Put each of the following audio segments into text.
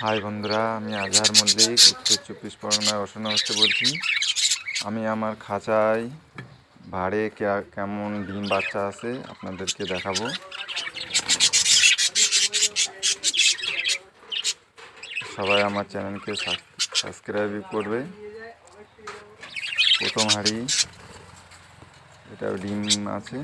High বন্ধুরা, আমি আজহার মল্লিক, উত্তর 24 পরগনার অসনা হচ্ছে বলছি। আমি আমার খাঁচায় ভাড়ে কেমন ডিম বাচ্চা আছে আপনাদেরকে দেখাবো। সবাই আমার চ্যানেলকে সাবস্ক্রাইব করবে। প্রথম হাঁড়ি, এটাও ডিম আছে।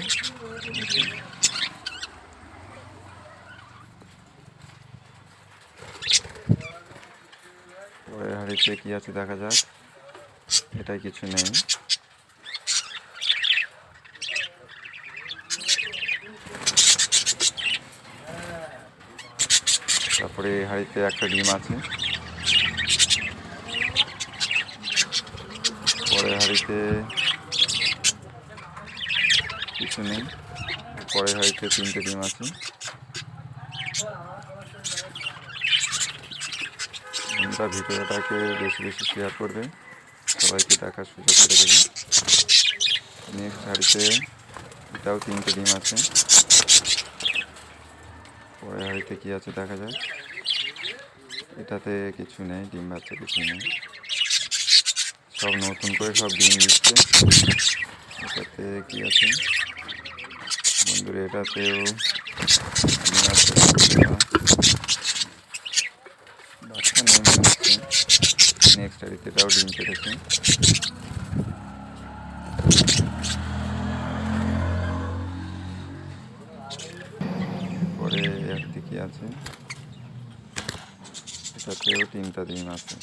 পরের হাঁড়িতে কী আছে দেখা যাক। এটাই কিছু নেই। তারপরে এই হাঁড়িতে একটা ডিম আছে। পরের হাঁড়িতে কিছু নেই। পরের হাঁড়িতে 3টে ডিম আছে। বন্ধুরা, ভিডিওটাকে বেশি বেশি শেয়ার করবে, সবাইকে দেখার সুযোগ করে দেবে। নেক্সট হাঁড়িতে এটাও 3টে ডিম আছে। পরের হাঁড়িতে কী আছে দেখা যায়। এটাতে কিছু নেই, ডিম বাচ্চা কিছু নেই। সব নতুন করে সব ডিম দিচ্ছে। এটাতে কী আছে বন্ধুরা, এটাতেও ডিম আছে, বাচ্চা নেই মনে হচ্ছে। নেক্সট হাঁড়িতে এটাও ডিম পেড়েছে। পরে একটি কী আছে, এটাতেও 3টা ডিম আছে।